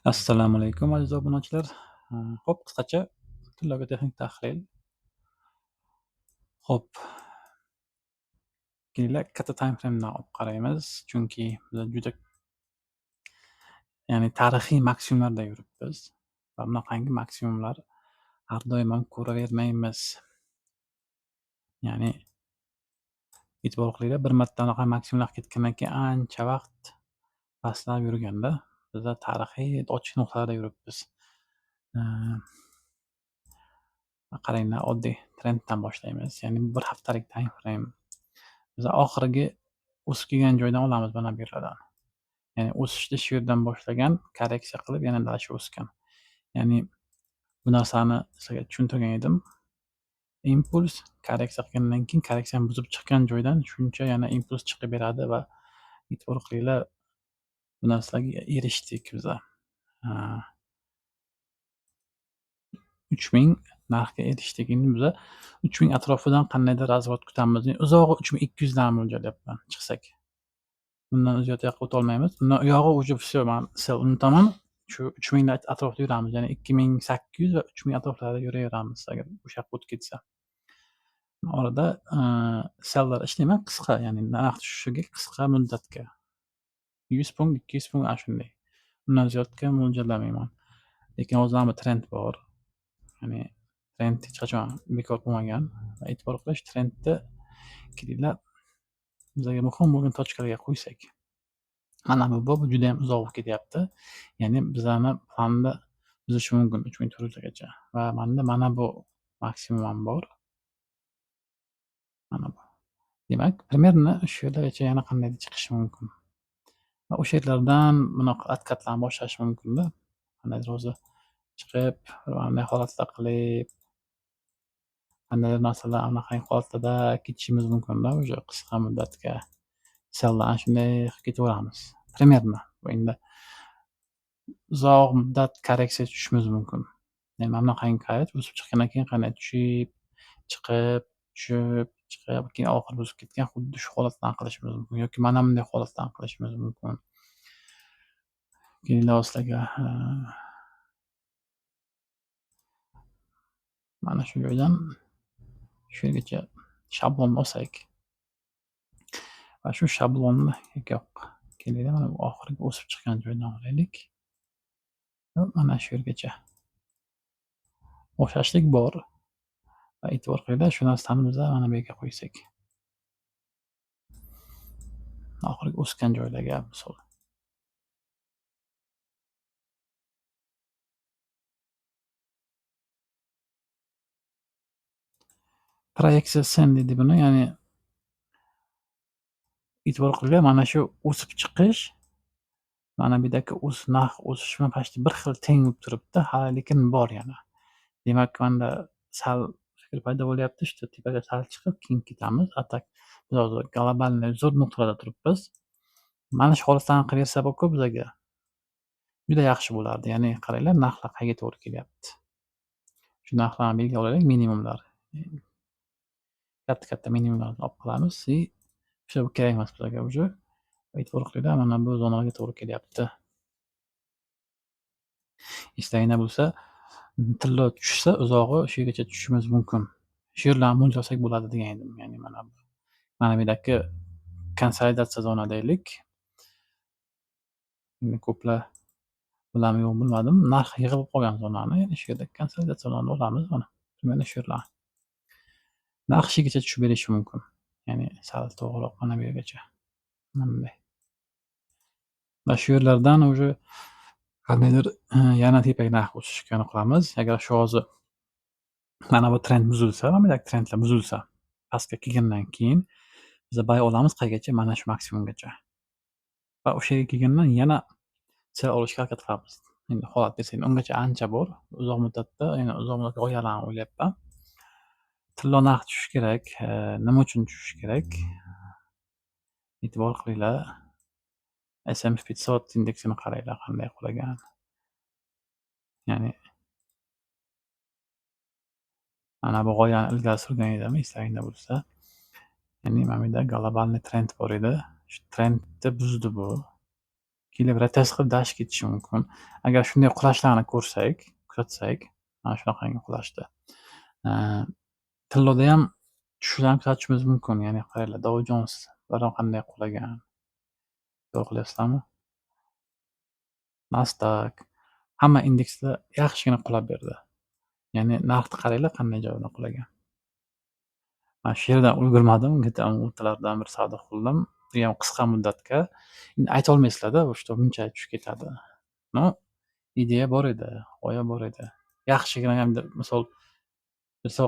Assalomu alaykum aziz obunachilar. Xo'p, qisqacha tillovga texnik tahlil. Xo'p, kelinglar katta time frame'dan olib qaraymiz, chunki biz juda, ya'ni tarixiy maksimumlarda yuribmiz va bunaqangi maksimumlar har doim ham ko'ravermaymiz. Ya'ni e'tibor qilinglar, bir marta anaqa maksimumlar ketgandan keyin ancha vaqt pastlab yurganda bizlar tarixiy ochiq nuqtalarda yuribmiz. Qaranglar, oddiy trenddan boshlaymiz. Ya'ni bir haftalik time frame. Biz oxirgi o'sib kelgan joydan olamiz mana bu yerlardan. Ya'ni o'sishni shu yerdan boshlagan, korreksiya qilib yana dalaga o'sgan. Ya'ni bu narsani sizlarga tushuntirgan edim. Impuls korreksiya qilgandan keyin korreksiyani buzib chiqqan joydan shuncha yana impuls chiqaveradi va e'tibor qilinglar, bu narsalarga erishdik biza. 3000 narxga erishdik. Endi biza 3000 atrofidan qandaydir razvod kutamiz. Uzog'i 3200 dan mo'ljallayapman chiqsak. Bundan ziyod yoqqa o'tolmaymiz. Undan uyog'i уже всё, man sel unutaman. Shu 3000 atrofida yuramiz. Ya'ni 2800 va 3000 atroflarida yuraveramiz agar o'sha yoqqa o'tib ketsa. Orada sellar ishlayman qisqa, ya'ni narx tushishiga qisqa muddatga. 100 punkt, 200 punkt ana shunday. Undan ziyodga mo'ljallamayman. Lekin hozir ham trend bor. Ya'ni trend hech qachon bekor bo'lmagan va e'tibor qilish, trendni kelinglar bizlarga muhim bo'lgan tochkalarga qo'ysak. Mana bu juda ham uzoq bo'lib ketyapti. Ya'ni bizlarni planni buzishi mumkin 3400 gacha va mana bu maksimum ham bor. Mana bu. Demak, примерно shu yerlargacha yana qandaydir chiqishi mumkin. Va o'sha yerlardan bunaqa откатlarni boshlash mumkinda. Qandaydir o'zi chiqib, bunday holatlar qilib, qandaydir narsalar anaqangi holatlarda ketishimiz mumkinda уже qisqa muddatga. Sellar ana shunday qilib ketaveramiz. Примерно. Endi uzoq muddat korreksiya tushishimiz mumkin. Ya'ni mana bunaqangi korreksiya o'sib chiqqandan keyin qanday tushib, chiqib, tushib, chiqib, keyin oxiri o'sib ketgan, xuddi shu holatdan qilishimiz mumkin yoki mana bunday holatdan qilishimiz mumkin. Kelinglar sizlarga mana shu joydan shu yergacha shablon olsak va shu shablonni yo'q, kelinglar mana bu oxirgi o'sib chiqqan joydan olaylik. Mana shu yergacha o'xshashlik bor va e'tibor qilinglar, shu narsani biz mana bu yerga qo'ysak. Oxirgi o'sgan joylarga misol. Proyeksiya sen deydi buni, ya'ni e'tibor qilinglar, mana shu o'sib chiqish, mana bu yerdagi narx o'sishmi почти bir xil teng bo'lib turibdi, lekin bor yana. Demak, manda sal fikr paydo bo'lyapti, что tepaga sal chiqib keyin ketamiz. Atak biz hozir globalniy zo'r nuqtada turibmiz. Mana shu holatlarni qilaversa-ku bizlarga juda yaxshi bo'lardi. Ya'ni qaranglar, narxlar qayerga to'g'ri kelyapti. Shu narxlarni belgilab olaylik, minimumlar. Katta minimumlarni olib qolamiz и o'sha kerak emas bizlarga уже. E'tibor qilinglar, mana bu zonaga to'g'ri kelyapti. Eslanglar bo'lsa, tilla tushsa uzog'i shu yergacha tushishimiz mumkin. Shu yerlarni mo'ljallasak bo'ladi degan edim. Ya'ni mana bu yerdagi konsolidatsiya zona deylik. Endi ko'plar biladimi yo'q bilmadim. Narx yig'ilib qolgan zonani, ya'ni shu yerda konsolidatsiya zonani olamiz mana. Mana shu yerlar. Narx shu yergacha tushib berishi mumkin. Ya'ni sal to'g'riroq mana bu yergacha. Mana bunday. Va shu yerlardan уже qandaydir yana tepaga narx o'sishini qilamiz. Agar shu hozir mana bu trend buzilsa, mana bu trendlar buzilsa, pastga kelgandan keyin biz bay olamiz qayergacha? Mana shu maksimumgacha. Va o'sha yerga kelgandan yana sel olishga harakat qilamiz. Endi holat desa, ungacha ancha bor. Uzoq muddatda, ya'ni uzoq muddat g'oyalarni o'ylayapman. Tilla narx tushishi kerak. Nima uchun tushishi kerak? E'tibor qilinglar. S&P 500 indeksini qaranglar qanday qulagan. Ya'ni mana bu g'oyani ilgari surgan edim, eslanglar bo'lsa. Ya'ni mana bu yerda globalniy trend bor edi. Shu trendni buzdi bu. kelib rotatsiya qilib dashib ketishi mumkin. Agar shunday qulashlarni ko'rsak, kuzatsak, mana shunaqangi qulashda, aaa, tilloda ham tushishlarni kuzatishimiz mumkin. Ya'ni qaranglar, Dow Jones qanday qulagan, to'g'ri qilyapsizlarmi? Nasdaq, hamma indekslar yaxshigina qulab berdi. Ya'ni narxni qaranglar qanday joydan qulagan. Man shu yerdan ulgurmadim, o'rtalardan bir savdo qildim. Bu ham qisqa muddatga. Endi aytolmaysizlar-da, что bunchalik tushib ketadi. No, ideya bor edi, g'oya bor edi. Yaxshigina hamda misol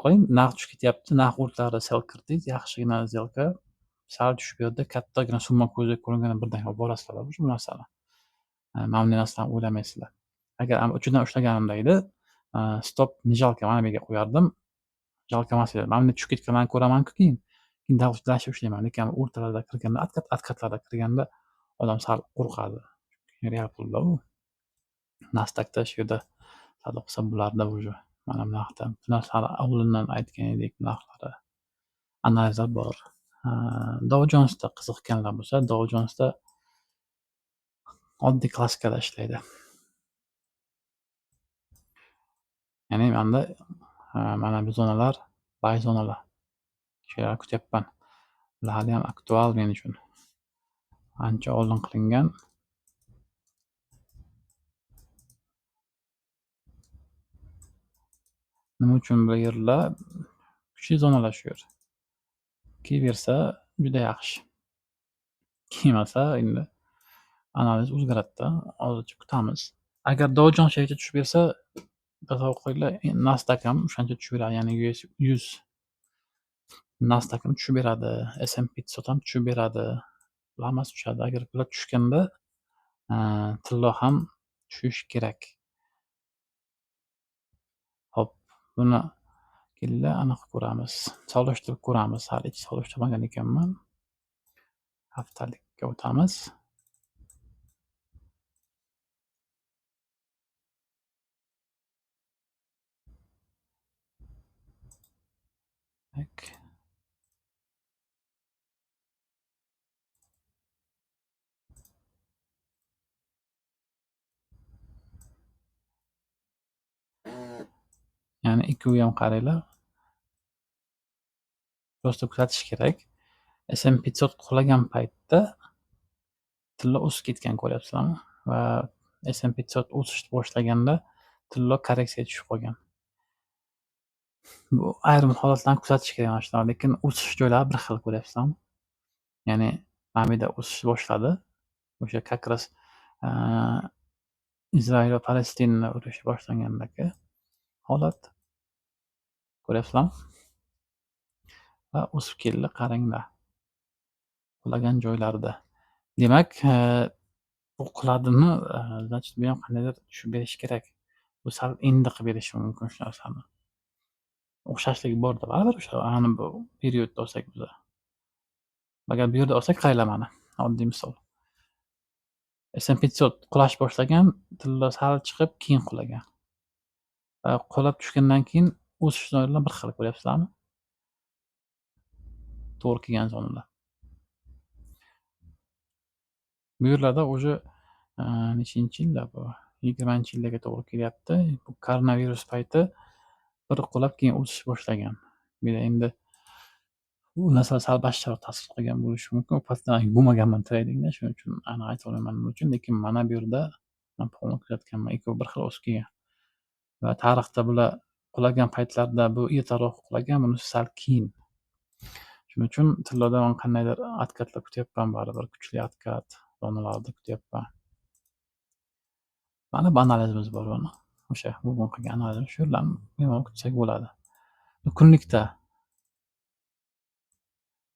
qiling, narx tushib ketyapti, narx o'rtalarida sell kirdingiz, yaxshigina сделка, sal tushib berdi, kattagina summa ko'zga ko'ringanda birdan olib borasizlar shu narsani. Mana bunday narsalarni o'ylamaysizlar. Agar uchidan ushlaganimda edi, stop nijalka mana bu yerga qo'yardim. Jalka emas edi. Mana bunday tushib ketganlarni ko'ramanku keyin dashib ushlayman. Lekin o'rtalarda kirganda, откатlarda kirganda odam sal qo'rqadi. Real pulda u. Nasdaqda shu yerda savdo qilsa bo'lardi уже. Mana bu narxda. Bu narsani avvaldan aytgan edik, narxlari. Analizlar bor. Dow Jonesda qiziqqanlar bo'lsa, Dow Jonesda oddiy klassikada ishlaydi. Ya'ni menda mana bu zonalar buy zonalar. Shularni kutyapman. Bular haliyam aktual men uchun. Ancha oldin qilingan. Nima uchun bu yerlar kuchli zonalar shu yer. Kelaversa juda yaxshi. Kelmasa endi analiz o'zgaradi-da. Hozircha kutamiz. Agar Dow Jones yerga tushib bersa, tasavvur qilinglar, Nasdaq ham o'shancha tushaveradi. Ya'ni US 100 Nasdaq ham tushib beradi, S&P 500 ham tushib beradi. Bular hammasi tushadi. Agar bular tushganda, tillo ham tushishi kerak. Hop, buni kelinglar anaqa ko'ramiz. Solishtirib ko'ramiz. Hali hech solishtirmagan ekanman. Haftalikka o'tamiz. Tak. Ya'ni ikkovi ham qaranglar. Prosta kuzatish kerak. S&P 500 qulagan paytda tilla o'sib ketgan ko'ryapsizlarmi? Va S&P 500 o'sishni boshlaganda tilla korreksiyaga tushib qolgan. Bu ayrim holatlarni kuzatish kerak mana shunaqa, lekin o'sish joylari bir xil ko'ryapsizlarmi? Ya'ni mana bu yerda o'sish boshladi. O'sha как раз Izrail va Falastinni urushi boshlangandagi holat. Ko'ryapsizlarmi? Va o'sib keldi, qaranglar. Qulagan joylarida. Demak, bu quladimi, значит bu ham qandaydir tushib berishi kerak. Bu sal endi qilib berishi mumkin shu narsani. O'xshashlik borda baribir o'sha ana bu periodda olsak biza. Agar bu yerda olsak qaranglar mana, oddiy misol. S&P 500 qulash boshlagan, tilla sal chiqib keyin qulagan. Qulab tushgandan keyin o'sish zonalar bir xil, ko'ryapsizlarmi? To'g'ri kelgan zonalar. Bu yerlarda уже nechinchi yilda bu? 20-yillarga to'g'ri kelyapti. Bu koronavirus payti bir qulab keyin o'sish boshlagan. Bu yerda endi u narsa sal basharroq ta'sir qilgan bo'lishi mumkin. U pastdan bo'lmaganman tradingda, shuning uchun aniq ayta olmayman nima uchun. Lekin mana bu yerda man polni kuzatganman. Ikkovi bir xil o'sib kelgan. Va tarixda bular qulagan paytlarda bu ertaroq qulagan, bunisi sal keyin. Shuning uchun tillodan qandaydir откатlar kutyapman, baribir kuchli откат zonalarni kutyapman. Mana bu analizimiz bor mana. O'sha bugun qilgan analizimiz shu yerlarni bemalol kutsak bo'ladi.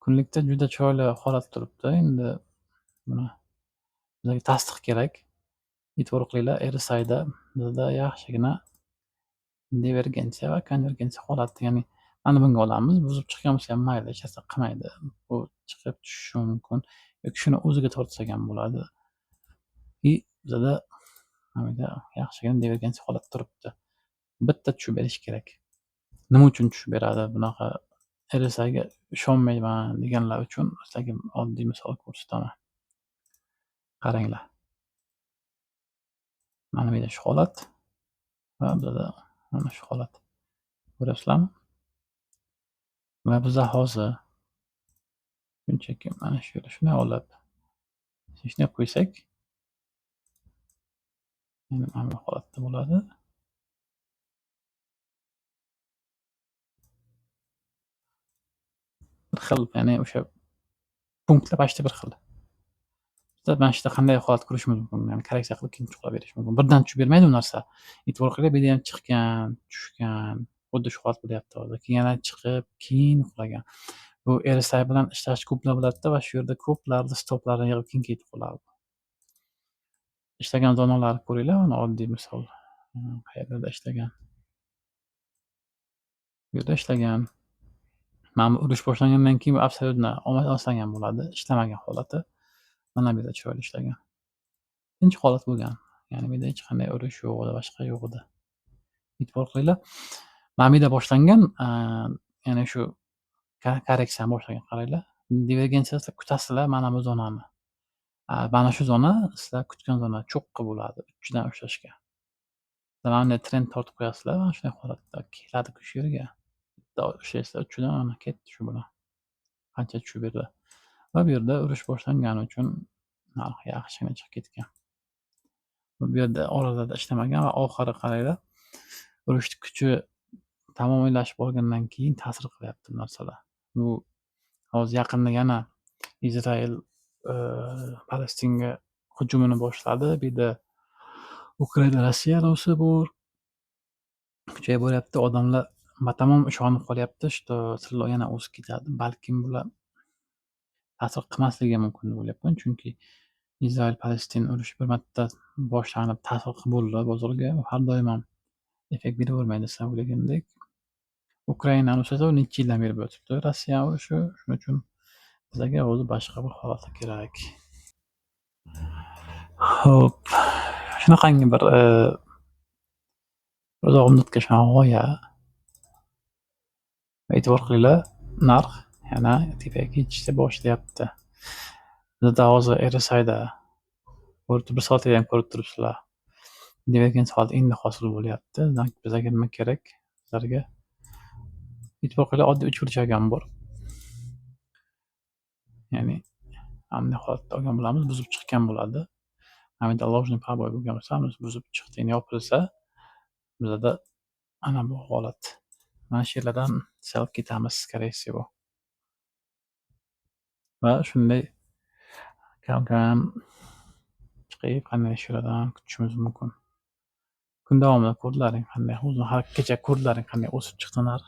Kunlikda juda chiroyli holat turibdi. Endi buni bizga tasdiq kerak. E'tibor qilinglar, RSIda bizda yaxshigina divergensiya va konvergensiya holati, ya'ni mana bunga olamiz. Buzib chiqqan bo'lsa ham mayli, hech narsa qilmaydi. Bu chiqib tushishi mumkin yoki shuni o'ziga tortsak ham bo'ladi. Bizada mana bu yerda yaxshigina divergensiya holat turibdi. Bitta tushib berishi kerak. Nima uchun tushib beradi bunaqa RSIga ishonmayman deganlar uchun sizlarga oddiy misol ko'rsataman. Qaranglar. Mana bu yerda shu holat va bizada mana shu holat. Ko'ryapsizlarmi? Va biza hozir shunchaki mana shu yerda shunday olib, shunday qo'ysak, endi mana bu holatda bo'ladi. Bir xil, ya'ni o'sha punktlar почти bir xil. Biza mana shu yerda qanday holat ko'rishimiz mumkin? Ya'ni korreksiya qilib keyin chuqurlab berish mumkin. Birdan tushib bermaydi bu narsa. E'tibor qiling, bu yerda ham chiqqan, tushgan, xuddi shu holat bo'lyapti hozir. Keyin yana chiqib, keyin uxlagan. Bu RSI bilan ishlash ko'plar biladida va shu yerda ko'plarni stoplarni yig'ib keyin ketib qoladi. Ishlagan zonalarni ko'ringlar, mana oddiy misol. Qayerlarda ishlagan? Bu yerda ishlagan. Mana bu urush boshlangandan keyin bu absolyutно oslagan bo'ladi. Ishlamagan holati. Mana bu yerda chiroyli ishlagan. Tinch holat bo'lgan. Ya'ni bu yerda hech qanday urush yo'q edi, boshqa yo'q edi. E'tibor qilinglar. Mana bu yerda boshlangan, ya'ni shu korreksiyani boshlagan qaranglar. Divergensiyasida kutasizlar mana bu zonani. Mana shu zona sizlar kutgan zona cho'qqi bo'ladi uchidan ushlashga. Mana bunday trend tortib qo'yasizlar, mana shunday holatda keladi-ku shu yerga. Bitta ushlaysizlar uchidan mana ketdi shu bilan. Qancha tushib berdi. Va bu yerda urush boshlangani uchun narx yaxshigina chiqib ketgan. Bu yerda oralarda ishlamagan va oxiri qaranglar, urushni kuchi tamomiylashib olgandan keyin ta'sir qilyapti bu narsalar. Bu hozir yaqinda yana Izrael Falastinga hujumini boshladi. Bu yerda Ukraina Rossiya urushi bor. Kuchayib boryapti. Odamlar batamom ishonib qolyapti, что sizlar yana o'sib ketadi. Balkim bular ta'sir qilmasligi mumkin deb o'ylayapman. Chunki Izrael Falastin urushi bir marta boshlanib ta'sir qilib bo'ldi bozorga. Har doim ham effekt beravermaydi sizlar o'ylagandek. Ukraina urushi esa necha yildan beri bo'lib turibdi. Rossiya urushi, shuning uchun bizlarga o'zi boshqa bir holat kerak. Xo'p, shunaqangi bir uzoq muddatga g'oya. E'tibor qilinglar, narx yana tepaga ketishni boshlayapti. Bizda hozir RSIda bir soatda ham ko'rib turibsizlar. Divergensiya holati endi hosil bo'lyapti. Demak, bizlarga nima kerak? Bizlarga e'tibor qilinglar, oddiy uchburchak ham bor. Ya'ni qanday holatda olgan bo'lamiz, buzib chiqqan bo'ladi. Mana bu yerda ложный пробой bo'lgan bo'lsa, buzib chiqdi, yopilsa, bizada mana bu holat. Mana shu yerlardan sal ketamiz, скорее всего. Va shunday kam-kam chiqib, qanday shu yerlardan kutishimiz mumkin. Kun davomida ko'rdilaring qanday, o'zi har kecha ko'rdilaring qanday o'sib chiqdi narx.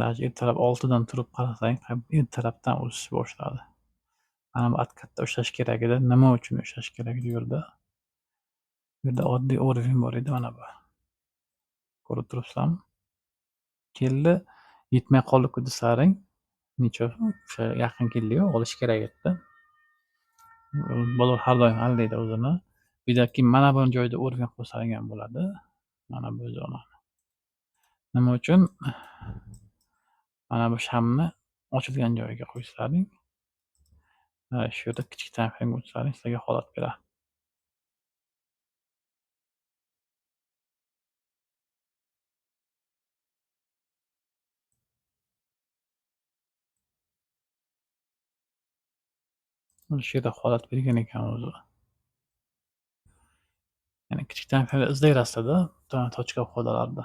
Даже ertalab 6 dan turib qarasang, ertalabdan o'sish boshladi. Mana bu katta ushlash kerak edi. Nima uchun ushlash kerak edi bu yerda? Bu yerda oddiy o'rvin bor edi, mana bu. Ko'rib turibsizlarmi? Keldi, yetmay qoldi-ku desaring, necha o'sha yaqin keldi-yu, olish kerak edi. Bozor har doim aldaydi o'zini. Bu yerda keyin mana bu joyda o'rvin qo'ysaring ham bo'ladi. Mana bu zona. Nima uchun? Mana bu shamni ochilgan joyiga qo'ysalaring, shu yerda kichik time frame o'tsaring sizlarga holat beradi. Shu yerda holat bergan ekan o'zi. Ya'ni kichik time frame izlayverasizlarda, tochka qo'dalarda.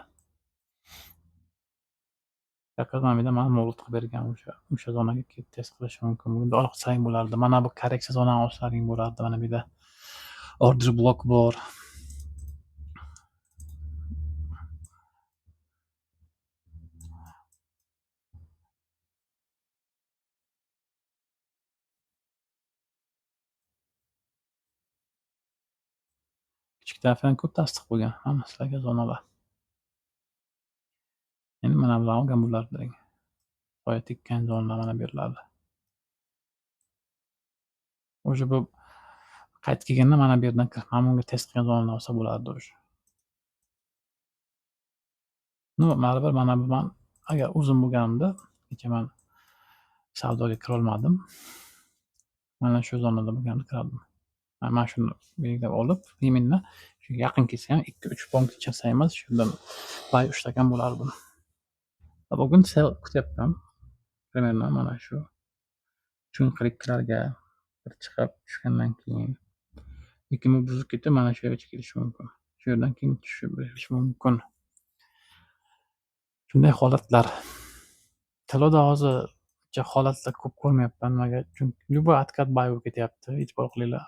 Mana bu yerda mana mo'l qilib bergan o'sha zonaga kelib test qilish mumkin. Bunda olsang bo'lardi. Mana bu korreksiya zonani olsalaring bo'lardi. Mana bu yerda order blok bor. Kichik time frame ko'p tasdiq bo'lgan. Mana sizlarga zonalar. Endi mana bularni olgan bo'larding. Soya tekkan zonalar mana bu yerlarda. O'sha bu qaytib kelganda mana bu yerdan mana bunga test qilgan zonalarni olsa bo'lardi o'sha. Baribir mana bu man agar uzun bo'lganimda kecha man savdoga kira olmadim. Mana shu zonada bo'lganini ko'rardim. Mana shuni belgilab olib, iminni shu yaqin kelsa ham 2-3 punkt chasaymiz, shundan pay ushlagan bo'lardim. Va bugun sel kutyapman. Примерно mana shu cho'nqiliklarga bir chiqib tushgandan keyin lekin u buzib ketib mana shu yergacha kelishi mumkin. Shu yerdan keyin tushib berishi mumkin. Shunday holatlar. Tilda hozircha holatlar ko'p ko'rmayapman. Nimaga? Chunki любой откат boy bo'lib ketyapti. E'tibor qilinglar.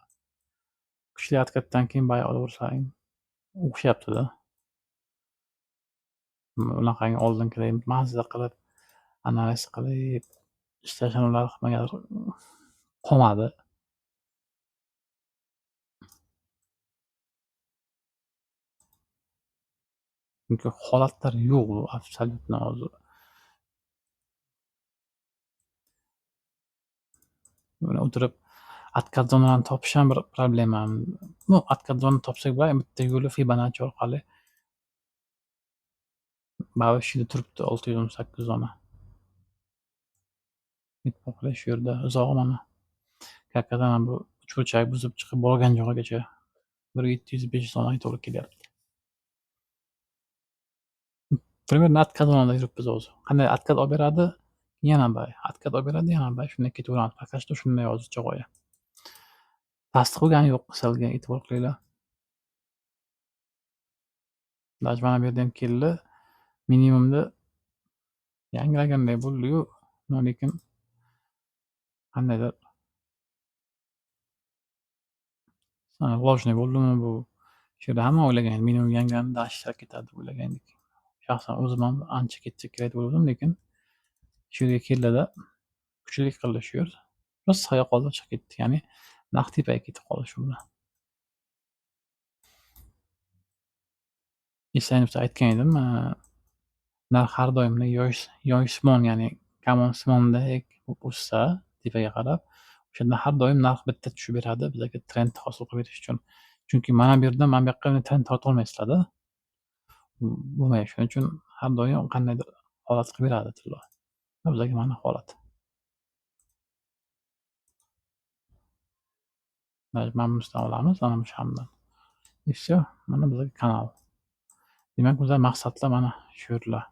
Kuchli откатdan keyin boy olaversang o'xshayapti-da. Unaqangi oldingiday mazza qilib, analiz qilib, ishlashavlar nimagadir qolmadi. Chunki holatlar yo'q absolyutno hozir. Mana o'tirib откат zonalarini topish ham bir problema. Ну, откат zonani topsak bo'ladi, bitta yo'li Fibonacci orqali. Baribir shu yerda turibdi 618 zona. E'tibor qiling shu yerda uzog'i mana. Kakkadan bu uchburchak buzib chiqib borgan joyigacha 1705 zonaga to'g'ri kelyapti. Примерно откат zonada yuribmiz hozir. Qanday откат olib beradi? Yana bay. Откат olib beradi, yana bay. Shunday ketaveramiz. Пока что shunday hozircha g'oya. Tasdiq bo'lgani yo'q selga e'tibor qilinglar. Даже mana bu yerda ham keldi. Minimumda yangilaganday bo'ldi-yu, lekin qandaydir ложный bo'ldimi bu? Shu yerda hamma o'ylagan minimum yangilandi, dashlar ketadi deb o'ylagandik. Shaxsan o'zim ham ancha ketsa kerak bo'lgandim, lekin shu yerga keldida kuchlik qildi shu yer. Rosa soya qoldi, chiqib ketdi. Ya'ni naq tepaga ketib qoldi shu bilan. Eslanib aytgan edim, narx har doimgidek yoyishmon, ya'ni kamonsmondek o'ssa tepaga qarab, o'shanda har doim narx bitta tushib beradi bizga trend hosil qilib berish uchun. Chunki mana bu yerdan mana bu yoqqa trend tortolmaysizlarda. Bo'lmaydi. Shuning uchun har doim qandaydir holat qilib beradi tilla. Bizga mana holat. Mana bunisidan olamiz, mana shu hamdan. И всё, mana bizga kanal. Demak, bizlar maqsadlar mana shu yerlar.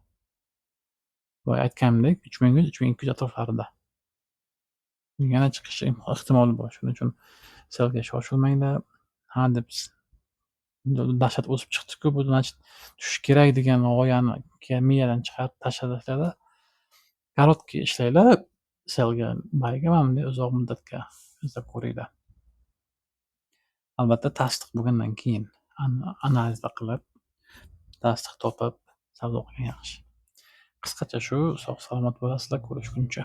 Boya aytganimdek 3100-3200 atroflarida. Yana chiqishi ehtimoli bor. Shuning uchun selga shoshilmanglar. Ha deb dahshat o'sib chiqdi-ku, bu значит tushish kerak degan g'oyani miyadan chiqarib tashlasanglar, korotkий ishlanglar, selga bayga mana bunday uzoq muddatga izlab ko'ringlar. Albatta tasdiq bo'lgandan keyin analizlar qilib, tasdiq topib savdo qilgan yaxshi. Qisqacha shu. Sog' salomat bo'lasizlar, ko'rishguncha.